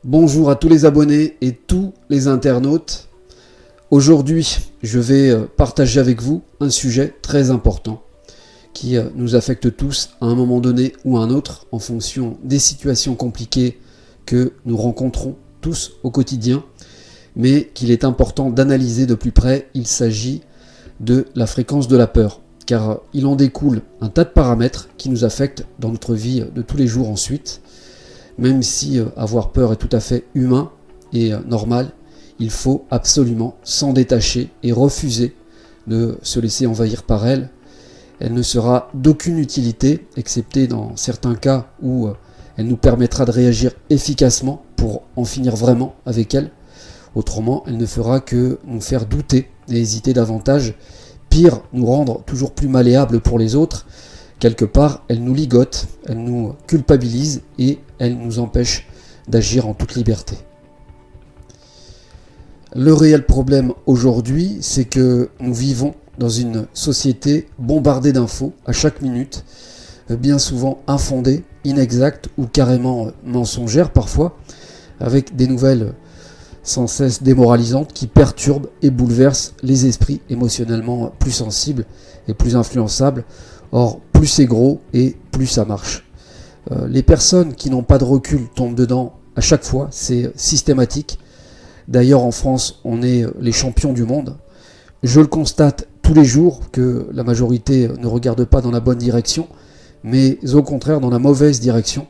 Bonjour à tous les abonnés et tous les internautes. Aujourd'hui, je vais partager avec vous un sujet très important qui nous affecte tous à un moment donné ou à un autre en fonction des situations compliquées que nous rencontrons tous au quotidien, mais qu'il est important d'analyser de plus près. Il s'agit de la fréquence de la peur, car il en découle un tas de paramètres qui nous affectent dans notre vie de tous les jours ensuite. Même si avoir peur est tout à fait humain et normal, il faut absolument s'en détacher et refuser de se laisser envahir par elle. Elle ne sera d'aucune utilité, excepté dans certains cas où elle nous permettra de réagir efficacement pour en finir vraiment avec elle. Autrement, elle ne fera que nous faire douter et hésiter davantage. Pire, nous rendre toujours plus malléables pour les autres. Quelque part, elle nous ligote, elle nous culpabilise et elle nous empêche d'agir en toute liberté. Le réel problème aujourd'hui, c'est que nous vivons dans une société bombardée d'infos à chaque minute, bien souvent infondées, inexactes ou carrément mensongères parfois, avec des nouvelles sans cesse démoralisantes qui perturbent et bouleversent les esprits émotionnellement plus sensibles et plus influençables. Or, plus c'est gros et plus ça marche. Les personnes qui n'ont pas de recul tombent dedans à chaque fois, c'est systématique. D'ailleurs, en France, on est les champions du monde. Je le constate tous les jours que la majorité ne regarde pas dans la bonne direction, mais au contraire dans la mauvaise direction.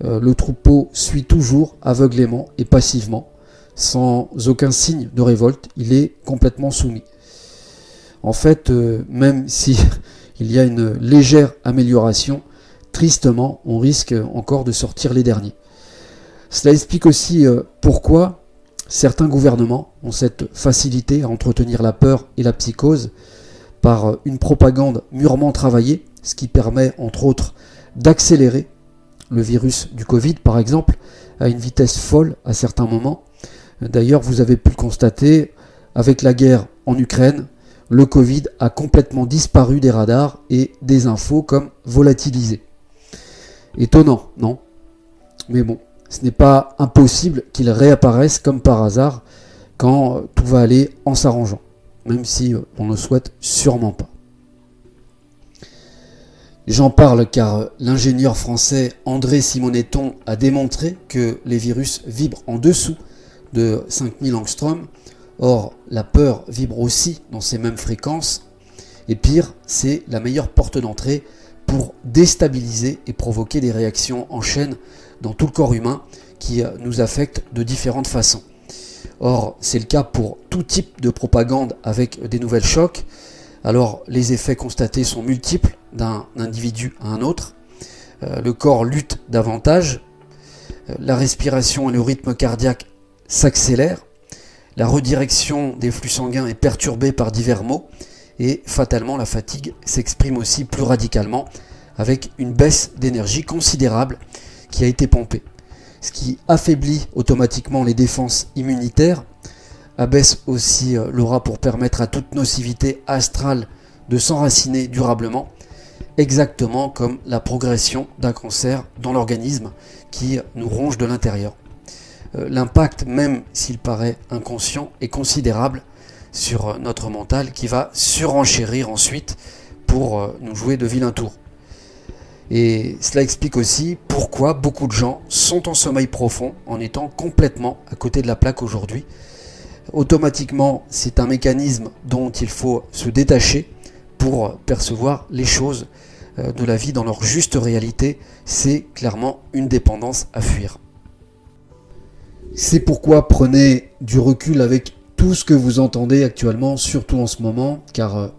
Le troupeau suit toujours aveuglément et passivement, sans aucun signe de révolte. Il est complètement soumis. En fait, même si il y a une légère amélioration, tristement, on risque encore de sortir les derniers. Cela explique aussi pourquoi certains gouvernements ont cette facilité à entretenir la peur et la psychose par une propagande mûrement travaillée, ce qui permet entre autres d'accélérer le virus du Covid par exemple à une vitesse folle à certains moments. D'ailleurs, vous avez pu le constater avec la guerre en Ukraine. Le Covid a complètement disparu des radars et des infos comme volatilisé. Étonnant, non? Mais bon, ce n'est pas impossible qu'il réapparaisse comme par hasard quand tout va aller en s'arrangeant, même si on ne le souhaite sûrement pas. J'en parle car l'ingénieur français André Simonetton a démontré que les virus vibrent en dessous de 5000 angstroms. Or, la peur vibre aussi dans ces mêmes fréquences, et pire, c'est la meilleure porte d'entrée pour déstabiliser et provoquer des réactions en chaîne dans tout le corps humain qui nous affectent de différentes façons. Or, c'est le cas pour tout type de propagande avec des nouvelles chocs. Alors, les effets constatés sont multiples d'un individu à un autre. Le corps lutte davantage, la respiration et le rythme cardiaque s'accélèrent. La redirection des flux sanguins est perturbée par divers maux et fatalement la fatigue s'exprime aussi plus radicalement avec une baisse d'énergie considérable qui a été pompée. Ce qui affaiblit automatiquement les défenses immunitaires, abaisse aussi l'aura pour permettre à toute nocivité astrale de s'enraciner durablement, exactement comme la progression d'un cancer dans l'organisme qui nous ronge de l'intérieur. L'impact, même s'il paraît inconscient, est considérable sur notre mental qui va surenchérir ensuite pour nous jouer de vilains tours. Et cela explique aussi pourquoi beaucoup de gens sont en sommeil profond en étant complètement à côté de la plaque aujourd'hui. Automatiquement, c'est un mécanisme dont il faut se détacher pour percevoir les choses de la vie dans leur juste réalité. C'est clairement une dépendance à fuir. C'est pourquoi prenez du recul avec tout ce que vous entendez actuellement, surtout en ce moment, car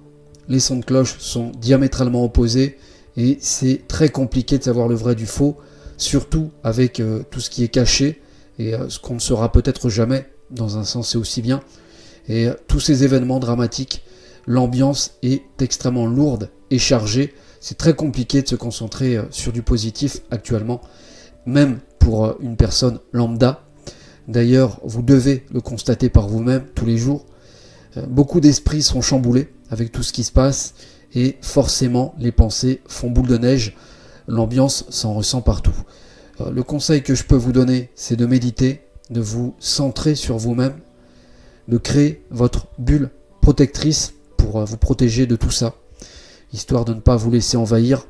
les sons de cloche sont diamétralement opposés et c'est très compliqué de savoir le vrai du faux, surtout avec tout ce qui est caché et ce qu'on ne saura peut-être jamais, dans un sens c'est aussi bien. Et tous ces événements dramatiques, l'ambiance est extrêmement lourde et chargée, c'est très compliqué de se concentrer sur du positif actuellement, même pour une personne lambda. D'ailleurs, vous devez le constater par vous-même tous les jours. Beaucoup d'esprits sont chamboulés avec tout ce qui se passe et forcément les pensées font boule de neige. L'ambiance s'en ressent partout. Le conseil que je peux vous donner, c'est de méditer, de vous centrer sur vous-même, de créer votre bulle protectrice pour vous protéger de tout ça, histoire de ne pas vous laisser envahir.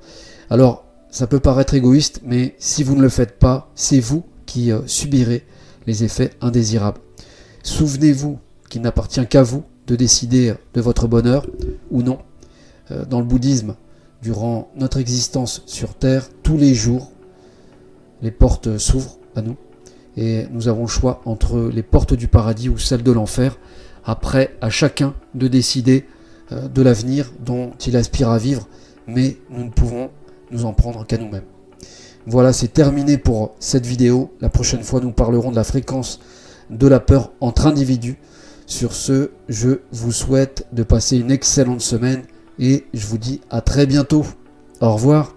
Alors, ça peut paraître égoïste, mais si vous ne le faites pas, c'est vous qui subirez les effets indésirables. Souvenez-vous qu'il n'appartient qu'à vous de décider de votre bonheur ou non. Dans le bouddhisme, durant notre existence sur Terre, tous les jours, les portes s'ouvrent à nous et nous avons le choix entre les portes du paradis ou celles de l'enfer. Après, à chacun de décider de l'avenir dont il aspire à vivre, mais nous ne pouvons nous en prendre qu'à nous-mêmes. Voilà, c'est terminé pour cette vidéo. La prochaine fois, nous parlerons de la fréquence de la peur entre individus. Sur ce, je vous souhaite de passer une excellente semaine et je vous dis à très bientôt. Au revoir.